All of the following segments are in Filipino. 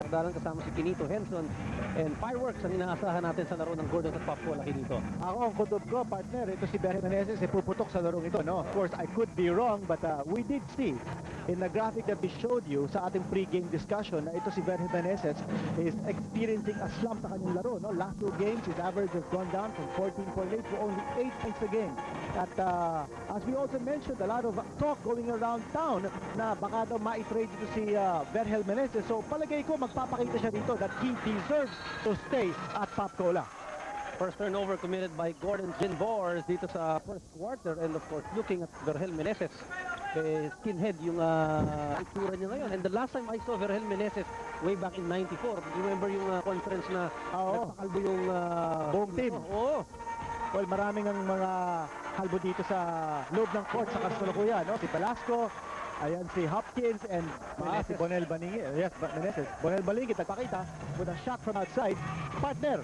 Dalan kasama si Kinito Henson. And fireworks ang inaasahan natin sa laro ng Gordon at Popcola, Kinito. Ako, ang kutob ko, partner, ito si Berhe Meneses, puputok sa larong ito, no? Of course, I could be wrong, but we did see in the graphic that we showed you sa ating pre-game discussion na ito si Berhe Meneses is experiencing a slump sa kanyang laro, no? Last 2 games, his average has gone down from 14.8 to only 8 points a game. At as we also mentioned, a lot of talk going around town na baka daw ma-trade dito si Berhe Meneses. So palagay ko, magpapakita siya dito that he deserves to stay at Popcola. First turnover committed by Gordon Jaworski dito sa first quarter, and of course looking at Berhe Meneses, skinhead yung itsura niya ngayon. And the last time I saw Berhe Meneses way back in 94, remember yung conference na nagpakalbo yung buong team? Oo. Well, maraming ang mga halbo dito sa loob ng court sa kasalukuyan, no? Si Velasco, ayan si Hopkins, and si Bonel Balingit. Yes, Meneses. Bonel Balingit nagpakita with a shot from outside. Partner,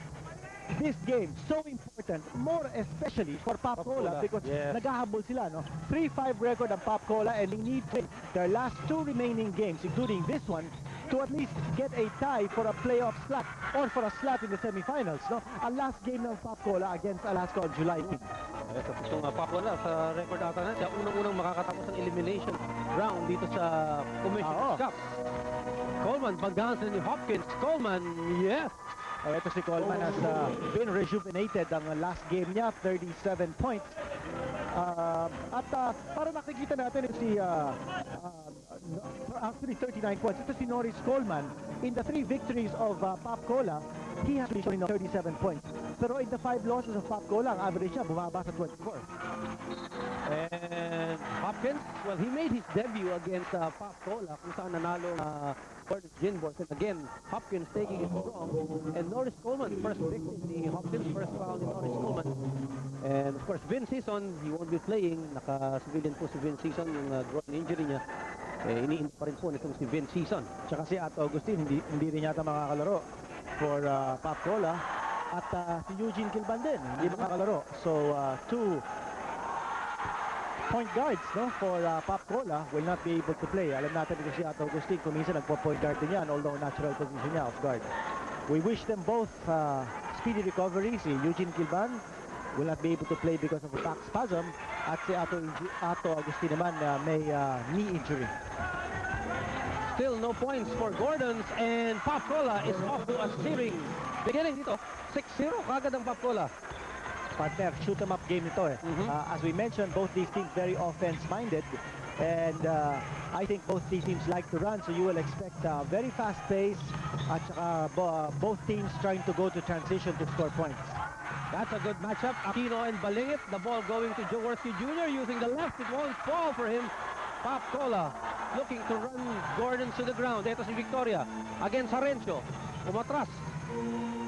this game so important, more especially for Popcola because naghahabol sila, no? 3-5 record ang Popcola, and they need to win their last 2 remaining games, including this one, to at least get a tie for a playoff slot or for a slot in the semifinals, no? Ang last game ng Popcola against Alaska on July 8. Itong Popcola sa record ata na siya unang-unang makakatapos ng elimination round dito sa Commissioner's Cup. Coleman, pagdahan ni Hopkins. Coleman, yes! Ito si Coleman has been rejuvenated ang last game niya, 37 points. At para nakikita natin si actually 39 points. Ito si Norris Coleman. In the 3 victories of Popcola, he has been showing 37 points. Pero in the 5 losses of Popcola, ang average niya bumaba sa 24. And Hopkins, well, he made his debut against Popcola kung saan nanalo Gordon Jaworski. And again, Hopkins taking it strong. And Norris Coleman, first victim ni Hopkins, first foul ni Norris Coleman. And of course, Vince Season, he won't be playing. Naka-civilian po si Vince Season, yung groin injury niya. Iniinto pa rin po nitong si Vince Season. Tsaka si At Augustine, hindi rin yata makakalaro for Popcola. At si Eugene Kilban din, hindi makakalaro. So, 2 point guards, no, for Popcola will not be able to play. Alam natin ito si At Augustine, kuminsan nagpo-point guard din yan, although natural position niya off guard. We wish them both speedy recovery. Si Eugene Kilban will not be able to play because of a back spasm, at si Ato Agustin naman may knee injury. Still no points for Gordons, and Popcola is off to a searing beginning dito. 6-0 kagad ang Popcola. Partner, shoot-em-up game ito eh. As we mentioned, both these teams very offense-minded, and I think both these teams like to run, so you will expect very fast pace, at saka both teams trying to go to transition to score points. That's a good matchup. Aquino and Balingit, the ball going to Jaworski Jr. using the left. It won't fall for him. Popcola looking to run Gordon to the ground. Ito si Victoria against Harencio. Umatras.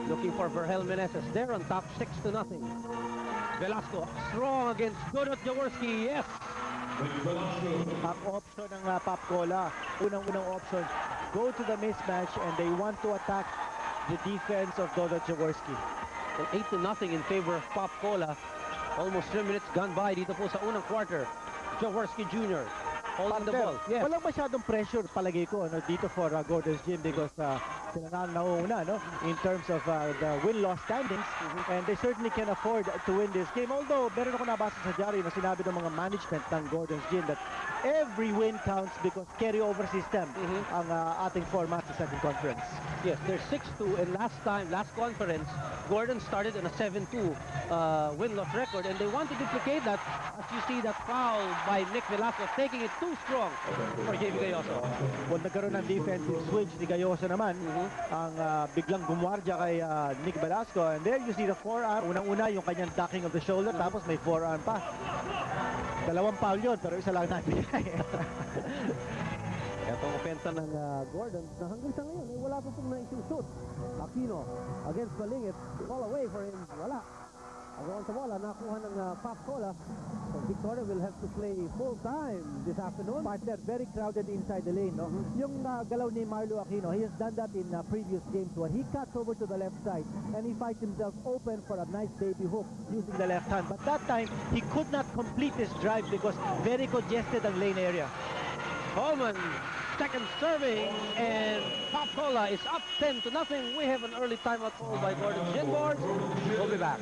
Looking for Berhe Meneses there on top, 6-0. Velasco strong against Dudut Jaworski. Yes. Ang option ng Popcola, unang-unang option, go to the mismatch, and they want to attack the defense of Dudut Jaworski. 8-0 in favor of Popcola. Almost 3 minutes gone by dito po sa unang quarter. Jaworski Jr. holding the ball. Yes. Walang masyadong pressure palagi ko dito for Gordon's Gym because sila na nauuna, no, in terms of the win-loss standings, and they certainly can afford to win this game. Although, meron ako nabasa sa diary na sinabi ng mga management ng Gordon's Gym that every win counts because carry-over system ang ating format sa second conference. Yes, they're 6-2, and last conference, Gordon started on a 7-2 win-loss record, and they want to duplicate that. As you see that foul by Nick Velasco, taking it too strong for JB Gayoso. Well, nagkaroon ng defensive switch ni Gayoso naman, ang biglang gumwardya kay Nick Velasco, and there you see the forearm. Unang-una yung kanyang ducking of the shoulder, tapos may forearm pa. Dalawang foul yun, pero isa lang natin. Itong opensa ng Gordon na hanggang sa ngayon ay wala pa pong na-shoot. Aquino against Balingit, ball away for him, wala. Around sa bola, nakuha ng Popcola. So Victoria will have to play full time this afternoon. Partner, very crowded inside the lane, no? Yung galaw ni Marlo Aquino, he has done that in previous games where he cuts over to the left side and he finds himself open for a nice baby hook using the left hand. But that time, he could not complete his drive because very congested ang lane area. Coleman Second serving, and Pop Cola is up 10-0. We have an early timeout call by Gordon Ginborg. We'll be back.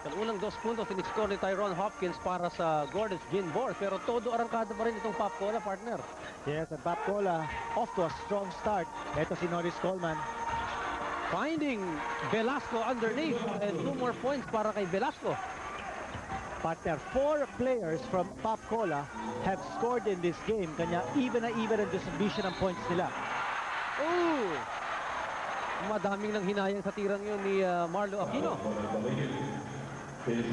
Ang unang 2 puntos in-score ni Tyrone Hopkins para sa Gordon's Ginborg. Pero todo arangkada pa rin itong Pop Cola, partner. Yes, and Pop Cola off to a strong start. Ito si Norris Coleman. Finding Velasco underneath, and 2 more points para kay Velasco. Partner, 4 players from Pop Cola have scored in this game. Kanya even ang distribution ng points nila. Ooh! Madaming nang hinayang sa tirang yun ni Marlo Aquino.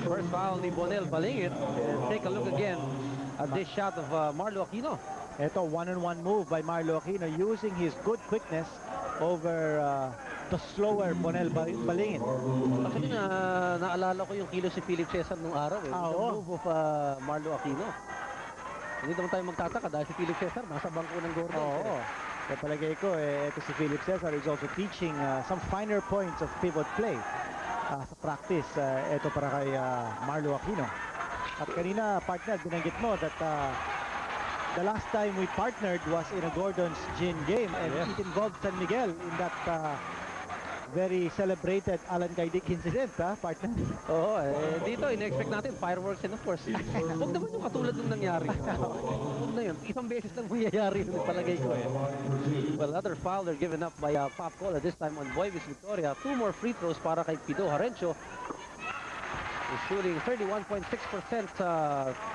First foul ni Bonel Balingit. And take a look again at this shot of Marlo Aquino. Ito, one-on-one move by Marlo Aquino using his good quickness over the slower Bonel Balingit. Actually, naalala ko yung kilo si Philip Cesar nung araw. The move of Marlo Aquino. Hindi naman tayo magtataka dahil si Philip Cesar nasa bangko ng Gordon. Oo. Kaya palagay ko, ito si Philip Cesar is also teaching some finer points of pivot play sa practice. Ito para kay Marlo Aquino. At kanina, partner, binanggit mo that the last time we partnered was in a Gordon's Gin game, and it involved San Miguel in that very celebrated Alan Kaidik incident, partner? Oo, dito, in-expect natin fireworks and of course. Huwag naman yung katulad nung nangyari. Huwag na yun. Isang beses lang mangyayari yung palagay ko. Well, another foul they're given up by Pop Cola, this time on Boyvis Victoria. 2 more free throws para kay Pido Harencio. He's shooting 31.6%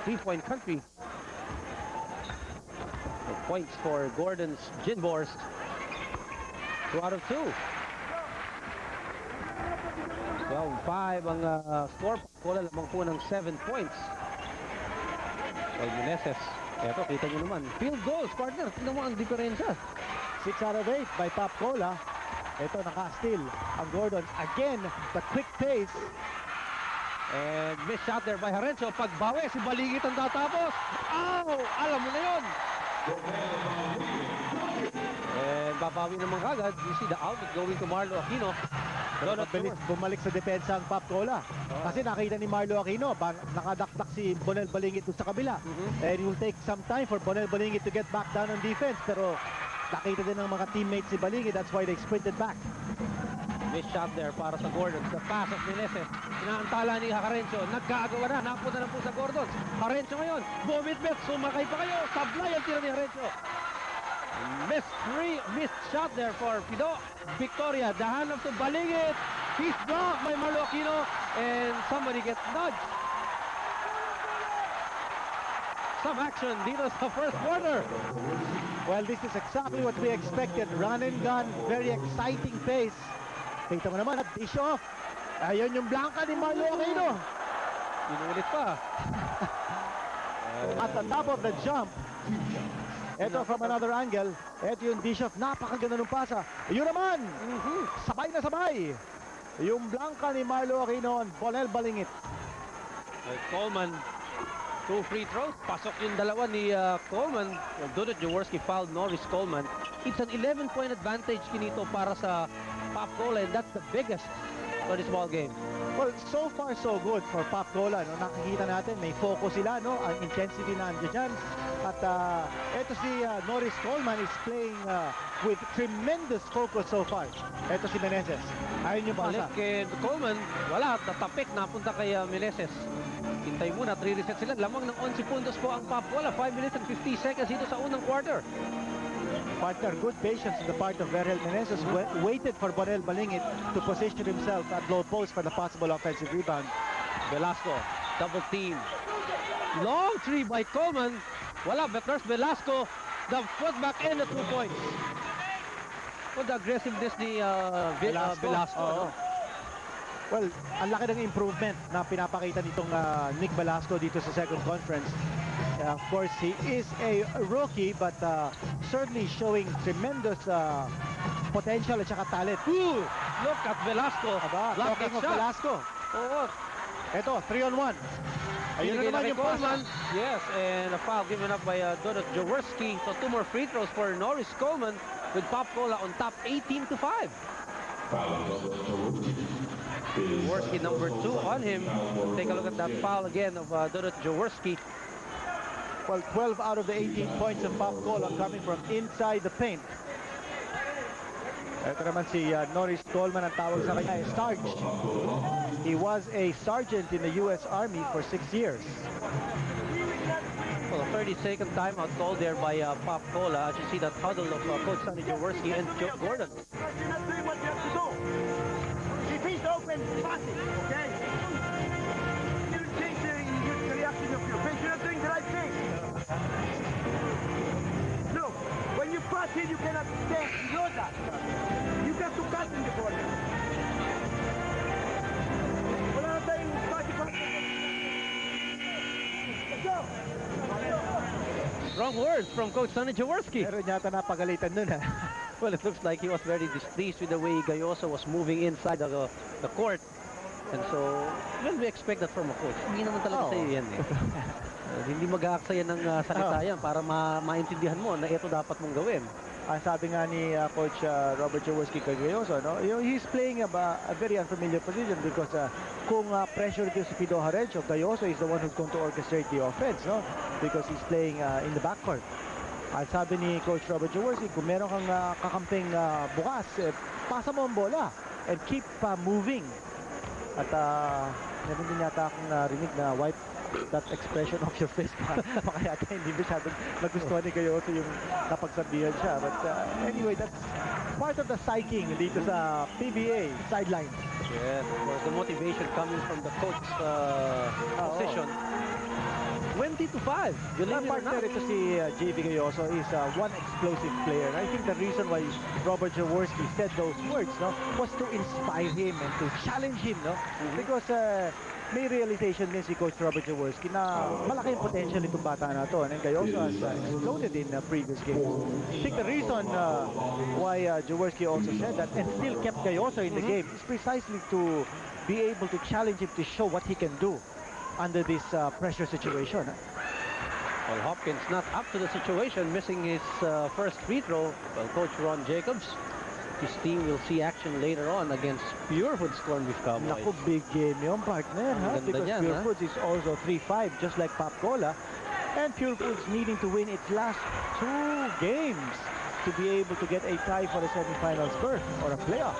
three-point country. Points for Gordon's Ginborg. 2 out of 2. 12-5 ang score. Cola lamang po ng 7 points. Well, Meneses. Eto, kita nyo naman. Field goals, partner. Tignan mo ang diferensya. 6 out of 8 by Pop Cola. Ito, naka-steal ang Gordon. Again, the quick pace. And miss shot there by Harencio. Pagbawi, si Balingit ang tatapos. Ow! Alam mo na yun. And babawi naman kagad. You see the outlet going to Marlo Aquino. Bumalik sa depensa ang Pop Cola. Kasi nakita ni Marlo Aquino, nakadakdak si Bonel Balingit sa kabila. And it will take some time for Bonel Balingit to get back down on defense. Pero nakita din ng mga teammates si Balingit. That's why they sprinted back. Miss shot there para sa Gordon. The pass of Meneses. Inaantala ni Harencio. Nagkagawa na. Napunta na po sa Gordon. Harencio ngayon. Bumit-bit. Sumakay pa kayo. Sablay ang tira ni Harencio. Missed shot there for Pido Victoria. The hand of the Balingit. He's blocked by Marlo Aquino. And somebody gets nudged. Some action dito sa first quarter. Well, this is exactly what we expected. Run and gun. Very exciting pace. Kita mo naman, dish off. Ayun yung blanca ni Marlo Aquino. Inulit pa. At the top of the jump. Ito from another angle. Ito yung dish off. Napakaganda ng pasa. Yun naman. Sabay na sabay. Yung blanca ni Marlo Aquino on Bonel Balingit. Coleman. 2 free throws. Pasok yung dalawa ni Coleman. Dudut Jaworski fouled Norris Coleman. It's an 11-point advantage kinito para sa Pop Cola, and that's the biggest for this ball game. Well, so far so good for Pop Cola. No? Nakikita natin, may focus sila, no? Ang intensity na andyan dyan. At eto si Norris Coleman is playing with tremendous focus so far. Eto si Meneses. Ayun yung Balik pasa. kay Coleman, wala, tatapik, napunta kay Meneses. Hintay muna, 3 reset sila. Lamang ng 11 puntos po ang Pop Cola. 5 minutes and 50 seconds dito sa unang quarter. Partner, good patience on the part of Verhel Meneses. Waited for Bonel Balingit to position himself at low post for the possible offensive rebound. Velasco, double team. Long three by Coleman. Wala, but there's Velasco. The putback and the 2 points. What the aggressiveness ni Velasco. Well, ang laki ng improvement na pinapakita nitong Nick Velasco dito sa second conference. Of course, he is a rookie, but certainly showing tremendous potential at saka talent. Ooh, look at Velasco. Talking of Velasco. Oo. Ito, 3-on-1. Ayun na naman yung Coleman. Yes, and a foul given up by Dudut Jaworski. So 2 more free throws for Norris Coleman with Pop Cola on top 18-5. Jaworski number 2 on him. Take a look at that foul again of Dudut Jaworski. Well, 12 out of the 18 points of Pop Cola coming from inside the paint. Ito naman si Norris Coleman, ang tawag sa kanya, Sarge. He was a sergeant in the U.S. Army for 6 years. Well, a 30-second timeout called there by Pop Cola. As you see that huddle of Coach Anya Jaclyn and Joe Gordon. You're not doing what you have to do. If he's open, pass it, okay? You don't change the reaction of your face. You're not doing the right thing. Look, when you pass it, you cannot stay. You know that. You got to cut in the corner. Wala na tayong pass. Let's go. Wrong words from Coach Anya Jaclyn. Pero yata napagalitan nun, ha? Well, it looks like he was very displeased with the way Gayoso was moving inside the court. And so, well, we expect that from a coach. Hindi naman talaga sa'yo yan eh. Hindi mag-aaksaya ng salita yan para maintindihan mo na ito dapat mong gawin. Ang sabi nga ni Coach Robert Jaworski kay Gayoso, no? He's playing a very unfamiliar position because kung pressure ito si Pido Harencio, Gayoso is the one who's going to orchestrate the offense, no? Because he's playing in the backcourt. At sabi ni Coach Robert Jaworski, kung meron kang kakamping bukas, pasa mo ang bola and keep moving. At meron din yata akong narinig na wipe that expression of your face. Baka yata hindi masyadong nagustuhan ni Gayoso yung napagsabihan siya. But anyway, that's part of the psyching dito sa PBA sidelines. Yes, of course. The motivation coming from the coach's position. 20-5. Ang partner ito si JV Gayoso is one explosive player. I think the reason why Robert Jaworski said those words, no, was to inspire him and to challenge him, no? Because may realization din si Coach Robert Jaworski na malaki yung potential itong bata na to. And Gayoso has exploded in previous games. I think the reason why Jaworski also said that and still kept Gayoso in the game is precisely to be able to challenge him to show what he can do under this pressure situation. Well, Hopkins not up to the situation, missing his first free throw. Well, Coach Ron Jacobs, his team will see action later on against Pure Foods Corned Beef Cowboys. Naku, big game yung partner, ha? Because yan, Pure Foods is also 3-5, just like Pop Cola. And Pure Foods needing to win its last 2 games to be able to get a tie for the semifinals berth or a playoff.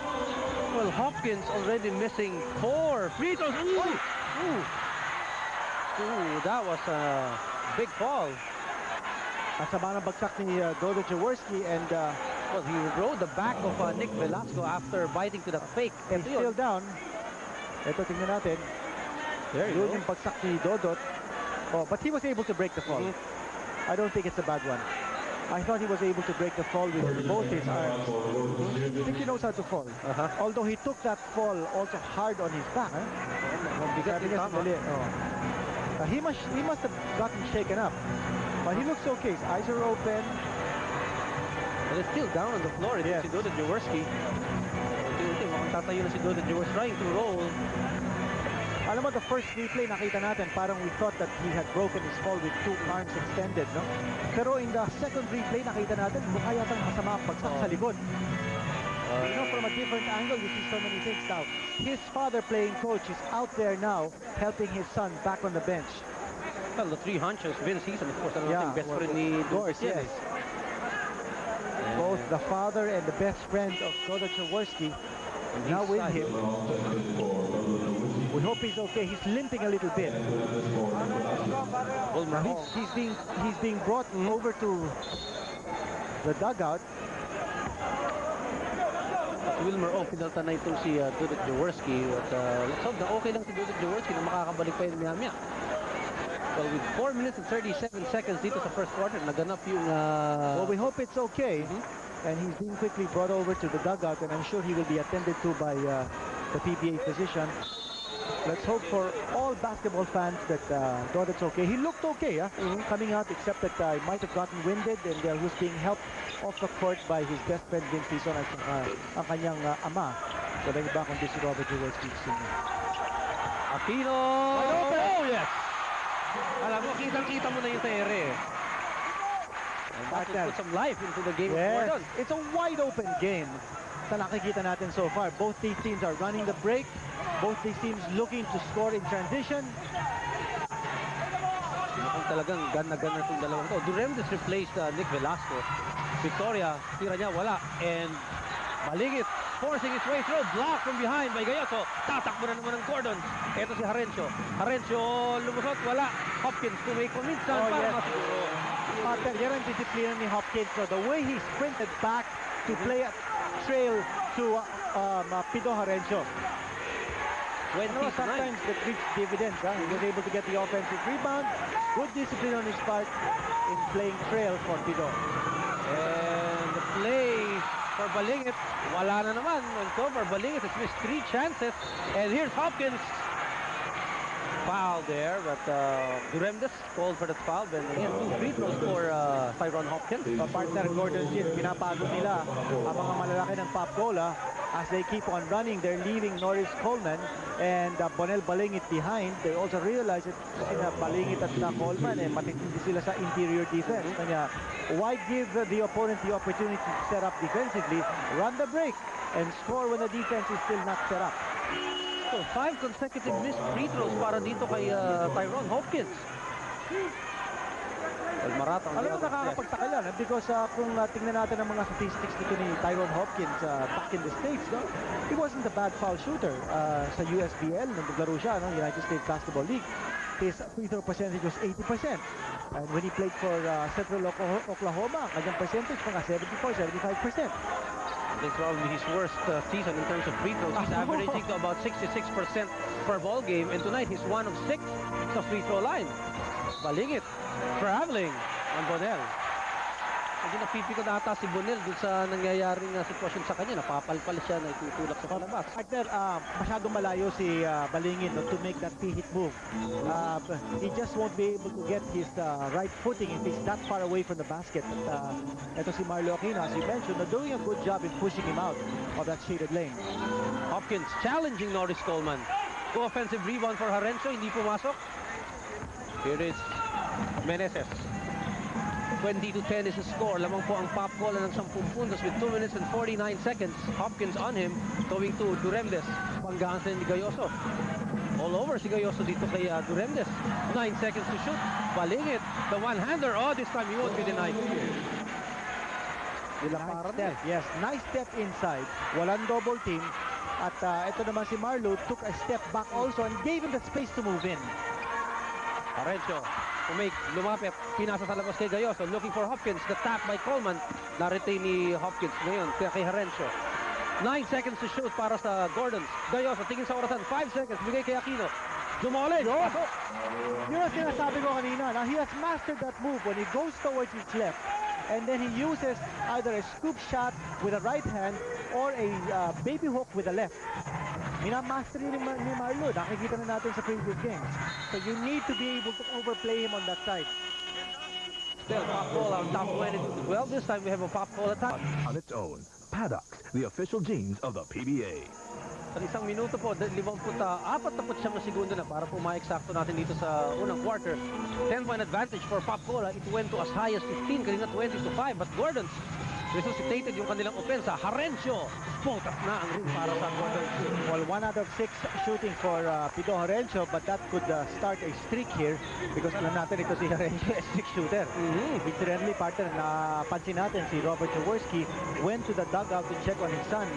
Well, Hopkins already missing 4 free throws. Ooh, that was a big fall. At sama ng bagsak ni Dudut Jaworski and well, he rode the back of Nick Velasco after biting to the fake. he's still down. Ito, tingnan natin. There you go. Yun yung bagsak ni Dudut. Oh, but he was able to break the fall. I don't think it's a bad one. I thought he was able to break the fall with both his arms. I think he knows how to fall. Although he took that fall also hard on his back. Mabigat din tama. He must have gotten shaken up. But he looks okay. His eyes are open. But it's still down on the floor. It's si Dudut Jaworski. Mukhang tatayo na si Dudut Jaworski trying to roll. Alam mo, the first replay nakita natin, parang we thought that he had broken his fall with 2 arms extended, no? Pero in the second replay, nakita natin, mukha yatang masama ang pagsak sa likod. You know, from a different angle, you see so many things now. His father playing coach is out there now, helping his son back on the bench. Well, the 3 hunches, Vince Season, of course, best friend ni Dudut. Yes. Both the father and the best friend of Dudut Jaworski now with him. We hope he's okay. He's limping a little bit. Well, He's being brought over to the dugout. At Wilmer pinalta na ito si Dudut Jaworski. At let's hope na okay lang si Dudut Jaworski na makakabalik pa yun maya-maya. Well, with 4 minutes and 37 seconds dito sa first quarter, naganap yung... Well, we hope it's okay. And he's being quickly brought over to the dugout, and I'm sure he will be attended to by the PBA physician. Let's hope for all basketball fans that Dudut's okay. He looked okay, coming out, except that he might have gotten winded, and he was being helped off the court by his best friend Vince Season at ang kanyang ama. So, lang iba kundi si Robert Jaworski Sr. Aquino! Oh, yes! Alam mo, kitang-kita mo na yung tere. And that will put some life into the game. Yes, it's a wide open game. Sa nakikita natin so far, both these teams are running the break. Both these teams looking to score in transition. mukhang talagang gan na itong dalawang to. Duremdes replaced Nick Velasco. Victoria, tira niya, wala. And Balingit forcing its way through. Block from behind by Gayoso. Tatakbo na naman ng Gordon. Ito si Harencio. Harencio lumusot, wala. Hopkins kuminsan para masiguro. Yan ang disiplina ni Hopkins. So the way he sprinted back to play a trail to Pido Harencio. 29. Sometimes that reached dividends. He was able to get the offensive rebound. Good discipline on his part in playing trail for Pido. And the play for Balingit, wala na naman. On cover, Balingit has missed 3 chances. And here's Hopkins. Foul there, but Duremdes called for the foul. And again, 2 free throws for Tyrone Hopkins. Partner Gordon Gin, pinapagod nila ang mga malalaki ng Pop Cola. As they keep on running, they're leaving Norris Coleman and Bonel Balingit behind. They also realize that sina Balingit at na Coleman, matitindi sila sa interior defense. Kanya, why give the opponent the opportunity to set up defensively, run the break, and score when the defense is still not set up? So, 5 consecutive missed free throws para dito kay Tyrone Hopkins. Maratang. Alam mo, nakakapagtaka yan because kung tingnan natin ang mga statistics dito ni Tyrone Hopkins back in the States, no? He wasn't a bad foul shooter sa USBL nung naglaro siya, no? United States Basketball League. His free throw percentage was 80%. And when he played for Central Oklahoma, kanyang percentage mga 74-75%. This is probably his worst season in terms of free throws. He's averaging to about 66% per ball game, and tonight he's 1 of 6 sa free throw line. Balingit traveling on Bonel. Hindi napipikon ata si Bonel dun sa nangyayaring sitwasyon sa kanya. Napapalpal siya na itutulak sa palabas. Partner, masyadong malayo si Balingit to make that P-hit move. He just won't be able to get his right footing if he's that far away from the basket. Ito si Marlo Aquino, as you mentioned, doing a good job in pushing him out of that shaded lane. Hopkins challenging Norris Coleman. Offensive rebound for Harencio, hindi pumasok. Here is Meneses. 20-10 is the score. Lamang po ang Pop Cola ng 10 puntos with 2 minutes and 49 seconds. Hopkins on him, going to Duremdes. Panggahan sa ni Gayoso. All over si Gayoso dito kay Duremdes. 9 seconds to shoot. Balingit, the one-hander. Oh, this time he won't be denied. Nice step. Yes, nice step inside. Walang double team. At ito naman si Marlo took a step back also and gave him the space to move in. Harencio, lumapit, pinasa sa labas kay Gayoso, looking for Hopkins, the tap by Coleman, na-retain ni Hopkins ngayon, kay Harencio. 9 seconds to shoot para sa Gordons. Gayoso, tingin sa orasan, 5 seconds, bigay kay Aquino. Dumole, Yun ang sinasabi ko kanina. Now, he has mastered that move when he goes towards his left. And then he uses either a scoop shot with a right hand or a baby hook with a left. Minamastery ni Marlo. Nakikita na natin sa previous games. So you need to be able to overplay him on that side. Still, Pop Cola on top 22. Well, this time we have a Pop Cola attack. On its own, Paddocks, the official jeans of the PBA. Sa isang minuto po, 49 na segundo na para po ma-eksakto natin dito sa unang quarter. 10-point advantage for Pop Cola. It went to as high as 15, kanina 20-5. But Gordons resuscitated yung kanilang opensa. Harencio, putas na ang ring para sa Gordons. Well, 1 out of 6 shooting for Pido Harencio, but that could start a streak here because alam natin ito si Harencio, a streak shooter. Incidentally, partner, napansin natin si Robert Jaworski went to the dugout to check on his son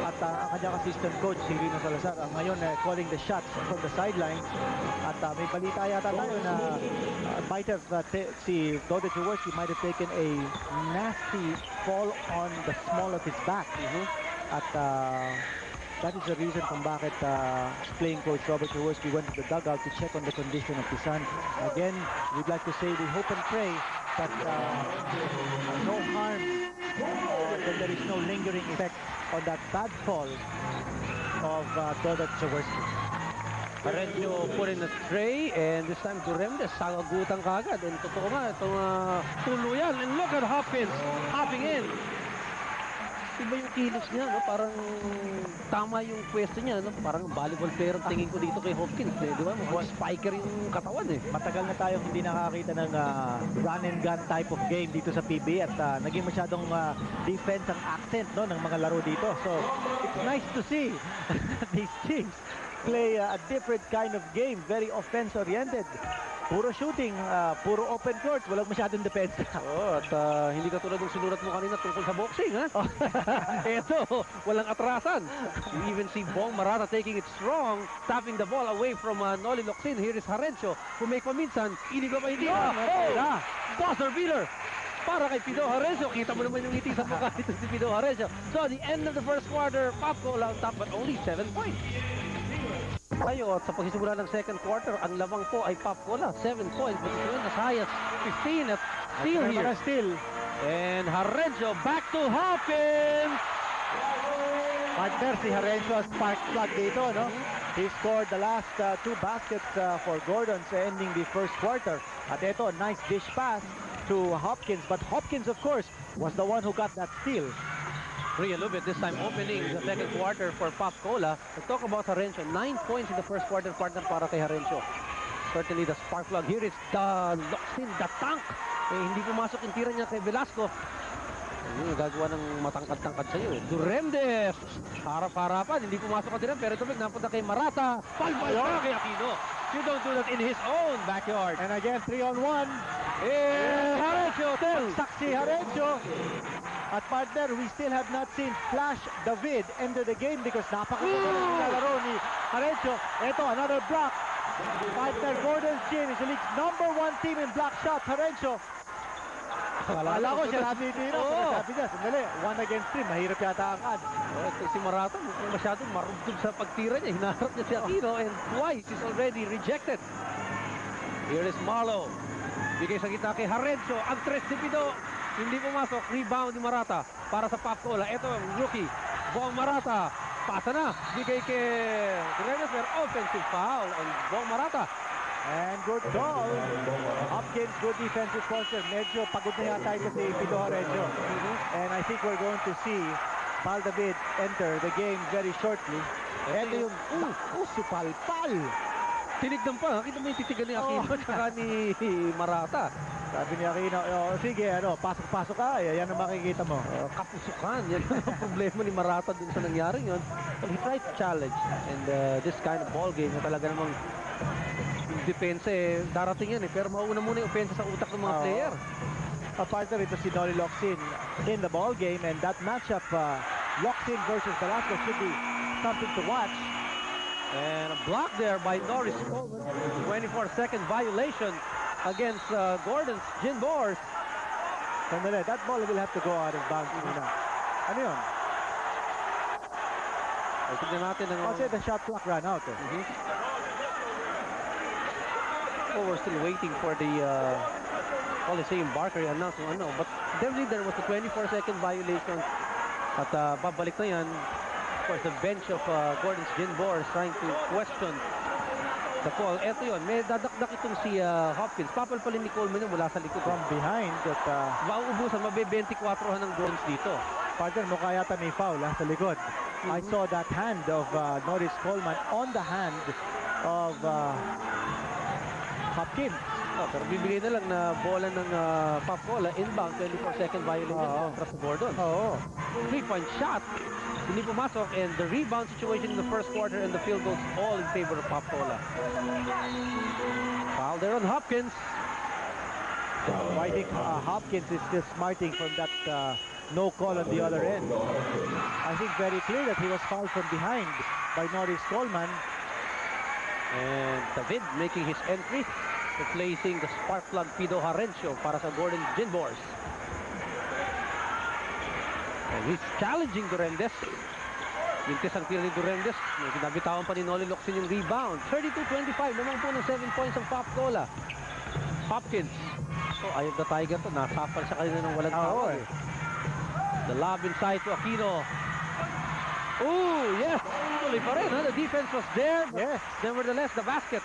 at ang kanyang assistant coach, si Rino Salazar, ngayon calling the shots from the sideline. At may balita yata tayo na might have si Dudut Jaworski might have taken a nasty fall on the small of his back. At that is the reason kung bakit playing coach Robert Jaworski went to the dugout to check on the condition of his son. Again, we'd like to say we hope and pray that no harm, that there is no lingering effect on that bad fall of Dudut Jaworski. Harencio put in a tray, and this time Duremdes sagagutan kagad. And totoo nga, itong tuluyan. And look at Hopkins hopping in. Iba yung kilos niya, no? Parang tama yung pwesto niya, no? Parang volleyball player ang tingin ko dito kay Hopkins, eh. Di ba? Mukhang spiker yung katawan, eh. Matagal na tayong hindi nakakita ng run and gun type of game dito sa PB at naging masyadong defense ang accent, no, ng mga laro dito. So, it's nice to see these teams play a different kind of game, very offense-oriented. Puro shooting, puro open court, walang masyadong depensa. Oh, at hindi katulad ng sinulat mo kanina tungkol sa boxing, ha? Eto, walang atrasan. You even see Bong Marata taking it strong, tapping the ball away from Noli Locsin. Here is Harencio, who may paminsan, inigo pa hindi. Buzzer beater! Para kay Pido Harencio. Kita mo naman yung ngiti sa mukha nito si Pido Harencio. So, the end of the first quarter, Pop Cola on top, but only 7 points. Tayo, at sa pagsisimula ng second quarter, ang lamang po ay Pop Cola, 7 points, but it's win as high as 15 at steal here. Still. And Harencio back to Hopkins! Partner, si Harencio spark plug dito, no? He scored the last 2 baskets for Gordon's ending the first quarter. At ito, nice dish pass to Hopkins, but Hopkins, of course, was the one who got that steal. Ria Lubit this time opening the second quarter for Pop Cola. Let's talk about Harencio. 9 points in the first quarter, partner, para kay Harencio. Certainly the spark plug here is the Locsin, the tank. Hindi pumasok yung tira niya kay Velasco. Ayun, gagawa ng matangkad-tangkad sa'yo. Duremdes, harap-harapan, hindi pumasok ang tira, pero tubig napunta kay Marata. Palbal kay Aquino. You don't do that in his own backyard. And again, 3-on-1. Harencio, still. Saksi Harencio. At partner, we still have not seen Flash David enter the game because napakaganda ng lalaro ni Harencio. Ito, another block. Partner, Gordon's Gym is the league's #1 team in block shots. Harencio. Akala ko siya natin dito. Sabi niya, sandali, 1 against 3. Mahirap yata ang ad. Si Marata, mukhang masyadong marugtog sa pagtira niya. Hinaharap niya si Aquino and twice he's already rejected. Here is Marlo. Bigay sa gitna kay Harencio. Ang tres si Pido. Hindi pumasok. Rebound ni Marata para sa Pop Cola. Ito ang rookie. Bong Marata. Pasa na. Bigay kay Grenes. Offensive foul on Bong Marata. And good goal. Hopkins, good defensive posture. Medyo pagod na yata ito si Pido Harencio. And I think we're going to see Pal David enter the game very shortly. Ito yung si Palpal. Tinignan pa. Kita mo yung titigan ni Aquino at ni Marata. Sabi ni Aquino, sige, pasok-pasok ka. Yan ang makikita mo. Kapusukan. Yan ang problema ni Marata dun sa nangyaring yun. But he tried to challenge. And this kind of ball game na talaga namang depensa darating yan pero mauna muna yung offense sa utak ng mga player. Partner, ito si Noli Locsin in the ball game, and that matchup, Locsin versus Velasco, should be something to watch. And a block there by Norris Coleman. 24-second violation against Gordon's Gin Bors. Sandali, that ball will have to go out of bounds muna. Ano yun? Tignan natin ang... Kasi the shot clock ran out. Oh, we're still waiting for the Coliseum Barker announcement. But definitely there was a 24-second violation. At babalik na yan. Of course, the bench of Gordon's Gin Bors trying to question the call. Eto yun, may dadakdak itong si Hopkins. Papalpalin ni Coleman mula sa likod. From behind. Mauubusan, mabe-24 ng Gordons dito. Partner, mukha yata may foul sa likod. I saw that hand of Norris Coleman on the hand of Hopkins. Pero bibigay na lang na bola ng Pop Cola, inbound, 24-second violation kontra sa Gordon. 3-point shot, hindi pumasok, and the rebound situation in the first quarter and the field goals all in favor of Pop Cola. Foul there on Hopkins. I think Hopkins is still smarting from that no call on the other end. I think very clear that he was fouled from behind by Norris Coleman. And David making his entry, replacing the spark plug Pido Harencio para sa Gordon's Gin Bors. And he's challenging Duremdes. Mintis ang tira ni Duremdes. Nabitawan pa ni Noli Locsin yung rebound. 32-25 naman po ng 7 points ang Pop Cola. Hopkins. So ayun the Tiger to. Nasapal siya kanina ng walang tao. The lob inside to Aquino. Ooh, yes. Tuloy pa rin. The defense was there. Yes. Nevertheless, the basket.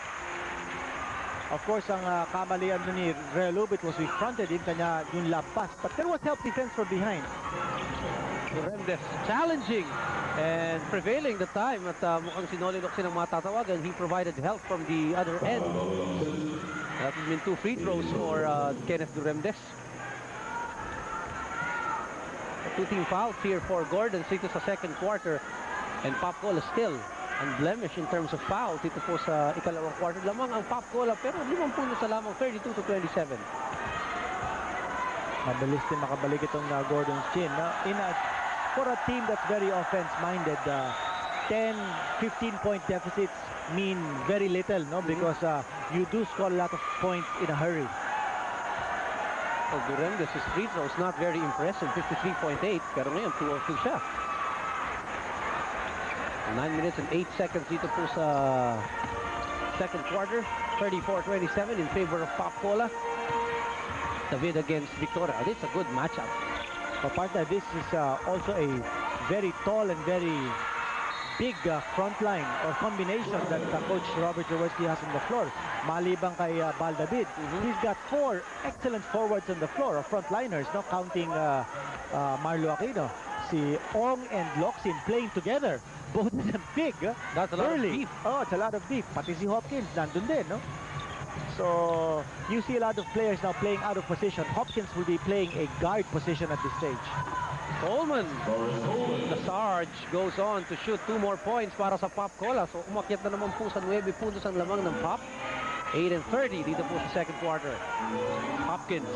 Of course, ang kamalian ni Rea Lubit was we fronted him kanya yung lap pass. But there was help defense from behind. Duremdes challenging and prevailing the time at mukhang si Noli Locsin ang matatawagan. He provided help from the other end. That would mean 2 free throws for Kenneth Duremdes. 2 team fouls here for Gordon. Dito sa second quarter. And Pop Cola still unblemished in terms of foul. Dito po sa ikalawang quarter lamang ang Pop Cola, pero 5 puntos na lamang, 32-27. Mabilis din makabalik itong Gordon's Gin. For a team that's very offense-minded, 10-15 point deficits mean very little, no? Because you do score a lot of points in a hurry. Well, Duremdes' free throw is not very impressive, 53.8, pero ngayon 2 of 2 siya. 9 minutes and 8 seconds dito po sa second quarter, 34-27 in favor of Pop Cola. David against Victoria. This is a good matchup. But partner, this is also a very tall and very big front line or combination that Coach Robert Jaworski has on the floor. Malibang kay Bal David, he's got 4 excellent forwards on the floor, or frontliners, no, counting Marlo Aquino. Si Ong and Locsin playing together. Both of them big. That's a lot of beef. Oh, it's a lot of beef. Pati si Hopkins nandun din, no? So, you see a lot of players now playing out of position. Hopkins will be playing a guard position at this stage. Coleman, the Sarge, goes on to shoot 2 more points para sa Pop Cola. So, umakyat na naman po sa 9 puntos ang lamang ng Pop. 8 and 30 dito po sa second quarter. Hopkins.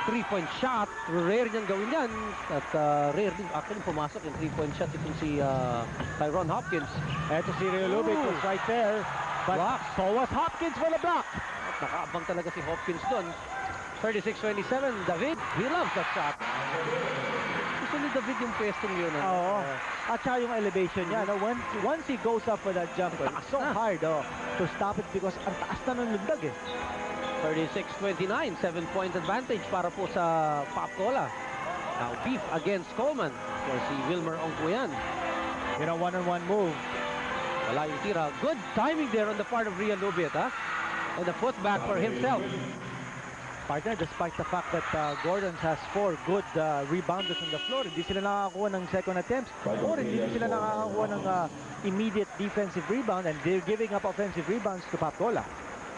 3-point shot. Rare niyang gawin yan. At rare din. Actually, pumasok yung 3-point shot itong si Tyrone Hopkins. Eto si Rio Lubick was right there. But so was Hopkins for the block. At nakaabang talaga si Hopkins doon. 36-27. David, he loves that shot. Gusto ni David yung pwestong yun. Oo. At saka yung elevation niya. No? Once he goes up for that jumper, it's so hard to stop it because ang taas na ng lundag eh. 36-29, 7-point advantage para po sa Pop Cola. Now beef against Coleman for si Wilmer Ongpuyan. You know, one-on-one move. Wala yung tira. Good timing there on the part of Rian Lubit, ha? And the putback for himself. Partner, despite the fact that Gordon has 4 good rebounders on the floor, hindi sila nakakakuha ng second attempts or hindi sila nakakakuha ng immediate defensive rebound, and they're giving up offensive rebounds to Pop Cola.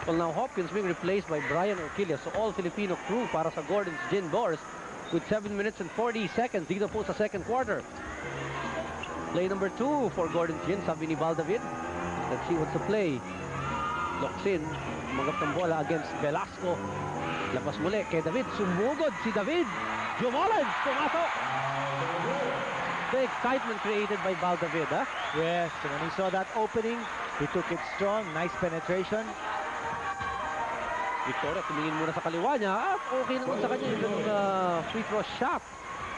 Well, now Hopkins being replaced by Brian Orquilla. So all Filipino crew para sa Gordon's Gin Bars with 7 minutes and 40 seconds dito po sa second quarter. Play number 2 for Gordon's Gin, sabi ni Bal David. Let's see what's the play. Locsin, magap ng bola against Velasco. Lapas muli kay David. Sumugod si David. Jumolan, pumasok. The excitement created by Bal David, ha? Yes, and when he saw that opening, he took it strong. Nice penetration. Victoria, tumingin muna sa kaliwa niya at okay naman sa kanya yung free throw shot.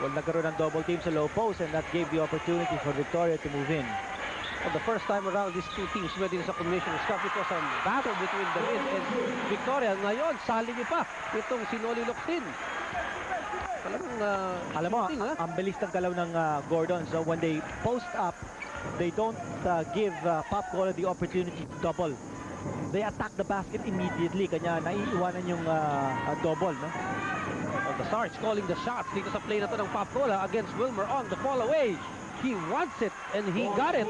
Well, nagkaroon ng double team sa low post, and that gave the opportunity for Victoria to move in. For the first time around, these two teams went in sa Commissioner's Cup. It was a battle between David and Victoria. Ngayon, sali niyo pa itong si Noli Locsin. Talagang, alam mo, ang bilis ng galaw ng Gordon. So when they post up, they don't give Pop Cola the opportunity to double. They attack the basket immediately. Kanya naiiwanan yung double, no? The Sarge calling the shots dito sa play na to ng Pop Cola against Wilmer on the fall away. He wants it and he got it.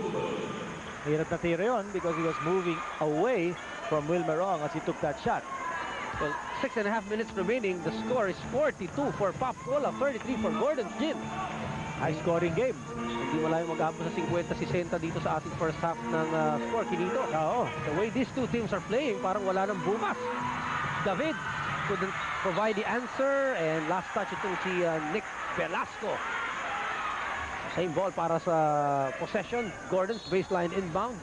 Hirap na tira yun because he was moving away from Wilmer Ong as he took that shot. Well, 6.5 minutes remaining. The score is 42 for Pop Cola, 33 for Gordon's Gin. High scoring game. Hindi malayo mag-abot sa 50-60 dito sa ating first half ng score, Kinito. Oo. The way these two teams are playing, parang wala nang bukas. David couldn't provide the answer, and last touch itong si Nick Velasco. Same ball para sa possession. Gordon's baseline inbound.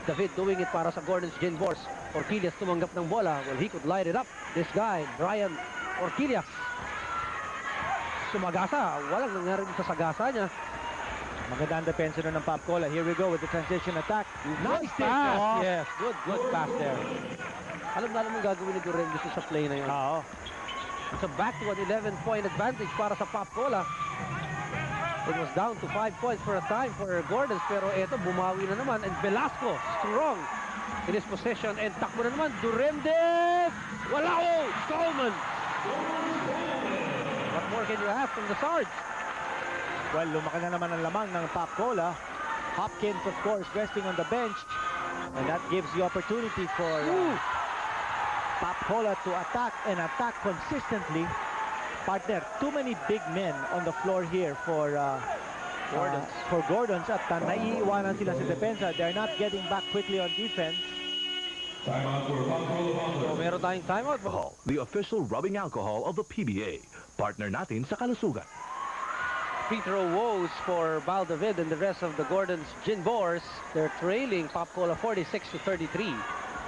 David doing it para sa Gordon's Gin Bors. Orquillas tumanggap ng bola. Well, he could light it up. This guy, Brian Orquillas. Sumagasa. Walang nangyari sa sagasa niya. Maganda ang depensa ng Pop Cola. Here we go with the transition attack. Nice pass. Oh. Yes, good pass there. Alam na naman gagawin ni Duremdes sa play na yun. Oo. It's a back to an 11-point advantage para sa Pop Cola. It was down to 5 points for a time for Gordons, pero eto bumawi na naman, and Velasco strong in his possession, and takbo na naman Duremdes. Wala ko! Coleman! What more can you ask from the Sarge? Well, lumaki na naman ang lamang ng Pop Cola. Hopkins, of course, resting on the bench, and that gives the opportunity for Pop Cola to attack and attack consistently. Partner, too many big men on the floor here for for Gordons at naiiwanan sila sa depensa. They're not getting back quickly on defense. So, meron tayong timeout. Alcohol, the official rubbing alcohol of the PBA. Partner natin sa kalusugan. Free throw woes for Val David and the rest of the Gordon's Gin Boars. They're trailing Pop Cola 46-33.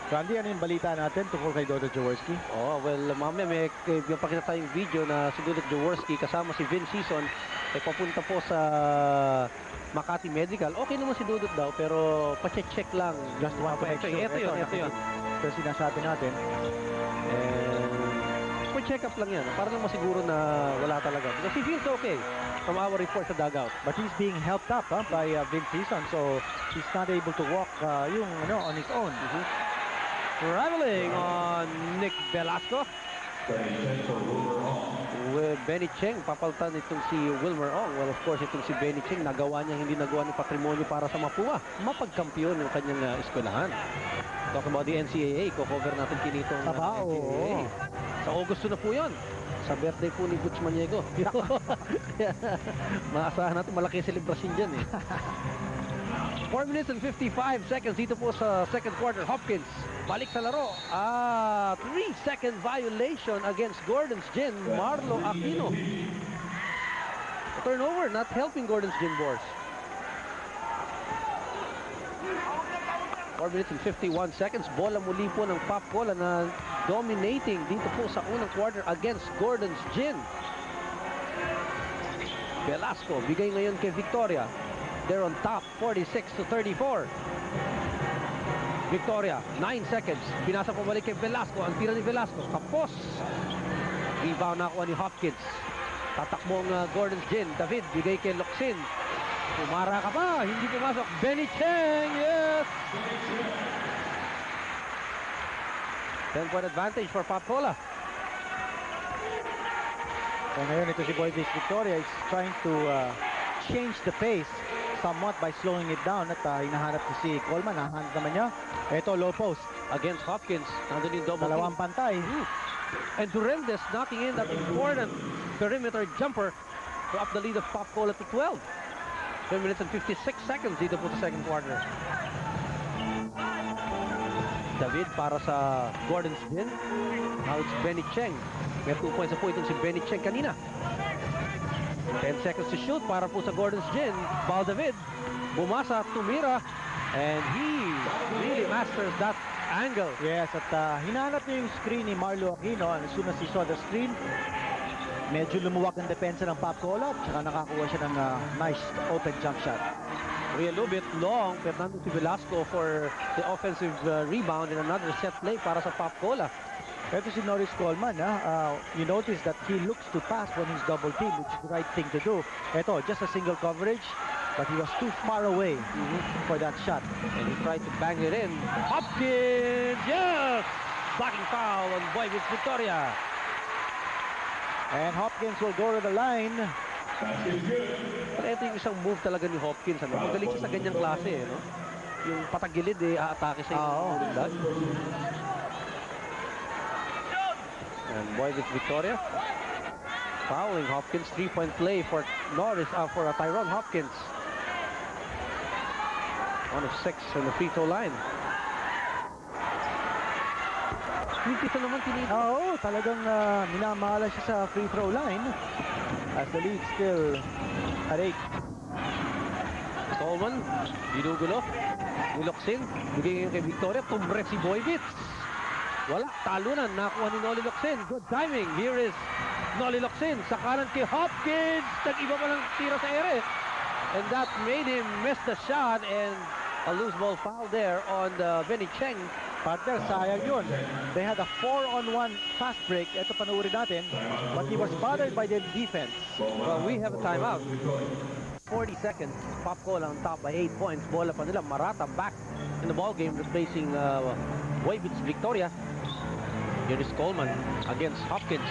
Randy, ano yung balita natin tungkol kay Dudut Jaworski? Oh, well, mamaya may pakita tayong video na si Dudut Jaworski kasama si Vin Season ay papunta po sa Makati Medical. Okay naman si Dudut daw, pero pa-check lang. Just one to make sure. Ito yun. Ito sinasabi natin. Pa-check up lang yan, para lang masiguro na wala talaga. Because he feels okay from our report sa dugout. But he's being helped up by Vin Season, so he's not able to walk on his own. Traveling on Nick Velasco. With Benny Cheng, papaltan itong si Wilmer Ong. Well, of course, itong si Benny Cheng, hindi nagawa ng patrimonyo para sa Mapua. Mapagkampiyon ng kanyang eskwelahan. Talk about the NCAA, cover natin kinitong NCAA. Sa Agosto na po yun. Sa birthday po ni Butch Maniego. Maasahan natin malaki celebration dyan eh. 4 minutes and 55 seconds dito po sa second quarter. Hopkins balik sa laro. 3-second violation against Gordon's Gin, Marlo Aquino. Turnover, not helping Gordon's Gin Boars. 4 minutes and 51 seconds. Bola muli po ng Pop Cola na dominating dito po sa unang quarter against Gordon's Gin. Velasco, bigay ngayon kay Victoria. They're on top, 46-34. Victoria, 9 seconds. Pinasa pabalik kay Velasco. Ang tira ni Velasco, kapos. Rebound na kuha ni Hopkins. Tatakbong Gordon's Gin. David, bigay kay Locsin. Pumara ka pa, hindi pumasok. Benny Cheng, yes! 10-point advantage for Pop Cola. So ngayon ito si Boyvis Victoria is trying to change the pace somewhat by slowing it down at hinahanap si Coleman. Nahanap naman niya. Ito, low post. Against Hopkins. Nandun yung double Dalawang team. pantay. And Durendes knocking in that important perimeter jumper to up the lead of Pop Cola to 12. 10 minutes and 56 seconds dito po sa second quarter. David para sa Gordon's Gin. Now it's Benny Cheng. May 2 points na po itong si Benny Cheng kanina. 10 seconds to shoot para po sa Gordon's Gin. Val David bumasa, tumira, and he really masters that angle. Yes, at hinahanap niya yung screen ni Marlo Aquino, and as soon as he saw the screen, medyo lumuwag ang depensa ng Pop Cola at saka nakakuha siya ng nice open jump shot. A little bit long, Fernando si Velasco for the offensive rebound and another set play para sa Pop Cola. Ito si Norris Coleman, you notice that he looks to pass when he's double team, which is the right thing to do. Ito, just a single coverage, but he was too far away for that shot. And he tried to bang it in. Hopkins, yes! Blocking foul on Boyvis Victoria. And Hopkins will go to the line. Pero ito yung isang move talaga ni Hopkins. Magaling siya sa ganyang klase. No? Yung patagilid, aatake sa yung undag. And Boyvis Victoria fouling Hopkins. 3-point play for Norris, for Tyrone Hopkins. 1 of 6 on the free throw line. Hindi pa naman tinito. Oo, talagang minamala siya sa free throw line. As the lead still at 8. Coleman, ginugulo. Niloksin, bigay ngayon kay Victoria. Tumbre si Boyvis. Wala, talunan. Nakuha ni Noli Locsin. Good timing. Here is Noli Locsin. Sa kanan kay Hopkins. Nag-iba pa lang tira sa ere. And that made him miss the shot. And a loose ball foul there on Benny Cheng. Partner, sayang yun. They had a 4-on-1 fast break. Ito panoorin natin. But he was bothered by the defense. Well, we have a timeout. 40 seconds. Pop Cola on top by 8 points. Bola pa nila. Marata back in the ball game replacing Boyvis Victoria. Here is Coleman against Hopkins.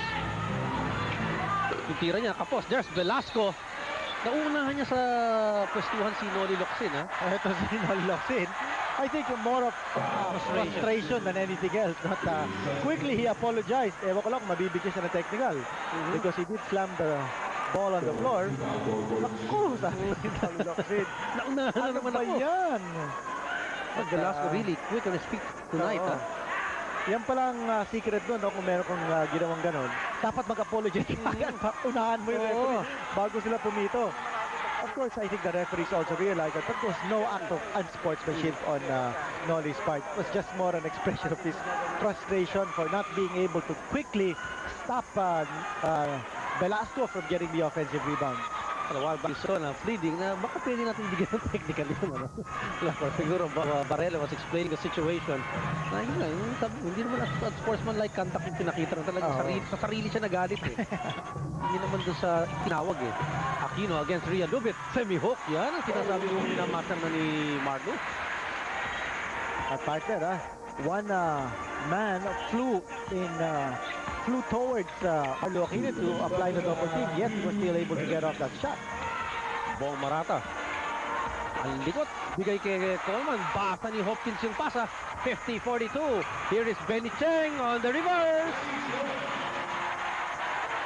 Yung tira niya, kapos. There's Velasco. Nauunahan niya sa pwestuhan si Noli Locsin. Ito si Noli Locsin. I think more of frustration than anything else. But quickly he apologized. Ewan ko lang kung mabibigyan siya ng technical. Because he did slam the ball on the floor. Naku, sabi ni Nolly Locsin. Naunahan na Ano naman ba ako. yan? Velasco really quick on his feet tonight. Oo. Yan palang secret doon, no? Kung meron kong ginawang ganon. Dapat mag-apologize agad. Unahan mo yung Oo. referee bago sila pumito. Of course, I think the referees also realized that there was no act of unsportsmanship on Nolly's part. It was just more an expression of his frustration for not being able to quickly stop Velasco from getting the offensive rebound. While Baso na pleading na baka pwede natin bigyan ng technical yun. Ano? Siguro Barela was explaining the situation. Na yun nga, hindi naman sportsman-like contact yung pinakita na talaga sa sarili siya nagalit eh. Hindi naman doon sa tinawag eh. Aquino against Rhea Lubit. Semi-hook. Yan ang sinasabi yung minamaster na ni Marlo. At partner, one man flew towards Marlo Aquino to apply the double team. Yet he was still able to get off that shot. Bong Marata. Ang likot. Bigay kay Coleman. Basta ni Hopkins yung pasa. 50-42. Here is Benny Cheng on the reverse.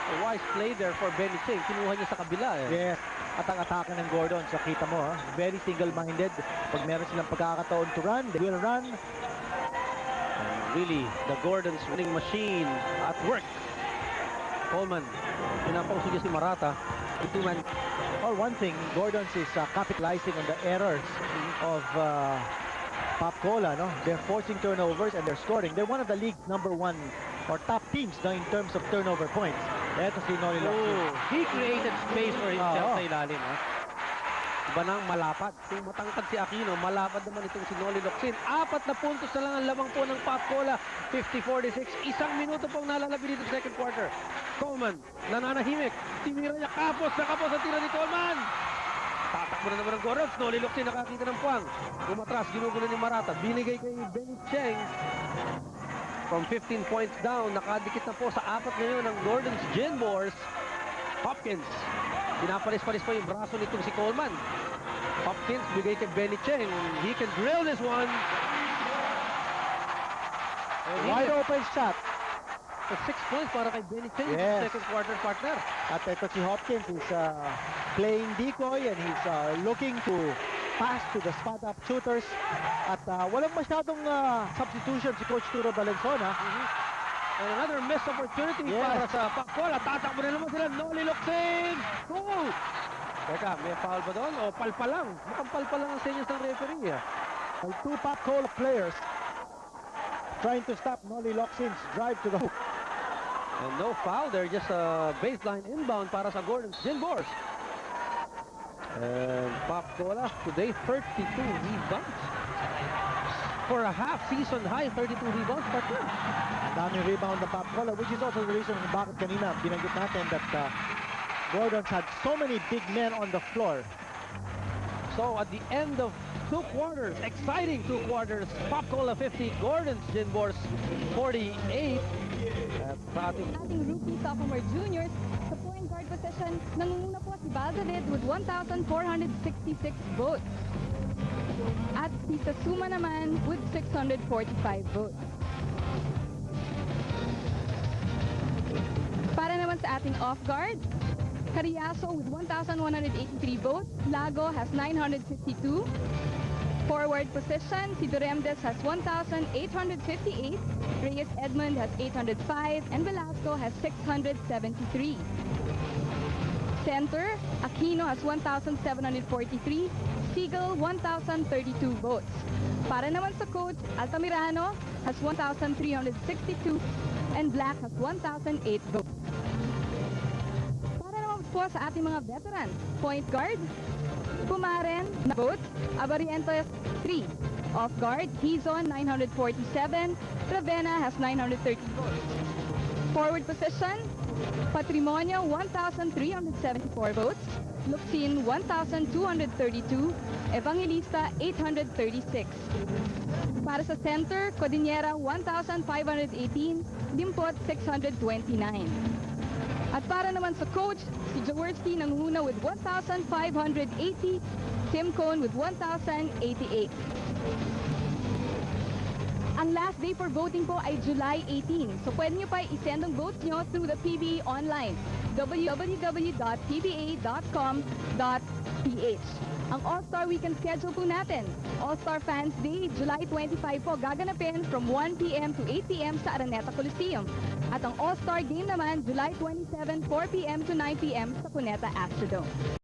A wise play there for Benny Cheng. Kinuha niya sa kabila eh. Yes. At ang atake ng Gordon, so kita mo, very single-minded. Pag meron silang pagkakataon to run, they will run. Really, the Gordon's winning machine at work. Coleman, pinapauso niya si Marata. Ituman. Or one thing, Gordon's is capitalizing on the errors of Pop Cola, no? They're forcing turnovers and they're scoring. They're one of the league's #1 or top teams no, in terms of turnover points. Eto si Nolly Locsin. He created space for himself sa ilalim. Ha? Iba nang malapad. Kung matangkad si Aquino, malapad naman itong si Nolly Locsin. 4 na puntos na lang ang lamang po ng Pop Cola. 50-46. Isang minuto pong nalalabi dito sa second quarter. Coleman, nananahimik. Tinira niya kapos na kapos ang tira ni Coleman. Tatakbo na naman ng Gordon. Nolly Locsin nakakita ng puwang. Umatras, ginugulo ni Marata. Binigay kay Benny Cheng. From 15 points down, nakadikit na po sa 4 ngayon ng Gordon's Gin Wars. Hopkins. Pinapalis-palis pa yung braso nitong si Coleman. Hopkins, bigay kay Benny Cheng. He can drill this one. Wide open shot. 6 points para kay Benny Cheng. Yes. Second quarter partner. At ito si Hopkins is playing decoy and he's looking to pass to the spot-up shooters. At walang masyadong substitution si Coach Turo Valenzuela. And another missed opportunity para sa Pacola. Tatakbo na naman sila. Nolly Locsin. Goal! Teka, may foul ba doon? O palpa lang? Mukhang palpa lang ang senyas ng referee. By two Pacola players trying to stop Nolly Locsin's drive to the hoop. And no foul there. Just a baseline inbound para sa Gordon's Gin Wars. And Pacola today 32 rebounds. For a half-season high, 32 rebounds. Partner. Daming rebound na Pacola, which is also the reason kung bakit kanina binanggit natin that Gordon's had so many big men on the floor. So at the end of 2 quarters, exciting 2 quarters, Pacola 50, Gordon's Gin Wars 48. Sa ating Rookie sophomore juniors, sa point guard position, nangunguna po si Valladolid with 1,466 votes. At si Sasuma naman with 645 votes. Para naman sa ating off-guard, Cariaso with 1,183 votes. Lago has 952. Forward position, si Duremdes has 1,858. Reyes Edmund has 805. And Velasco has 673. Center, Aquino has 1,743. Siegel, 1,032 votes. Para naman sa coach, Altamirano has 1,362. And Black has 1,008 votes. Para naman po sa ating mga veterans, point guard, Pumaren, votes, Abarientos, 3. Off guard, Hizon, 947. Ravenna has 930 votes. Forward position, Patrimonio, 1,374 votes. Luxin, 1,232. Evangelista, 836. Para sa center, Cordillera, 1,518. Dimpot, 629. At para naman sa coach, si Jaworski nanguna with 1,580. Tim Cone with 1,088. Ang last day for voting po ay July 18. So pwede nyo pa i-send ang votes nyo through the PBA online, www.pba.com.ph. Ang All-Star Weekend schedule po natin. All-Star Fans Day, July 25 po gaganapin from 1 p.m. to 8 p.m. sa Araneta Coliseum. At ang All-Star Game naman, July 27, 4 p.m. to 9 p.m. sa Cuneta Astrodome.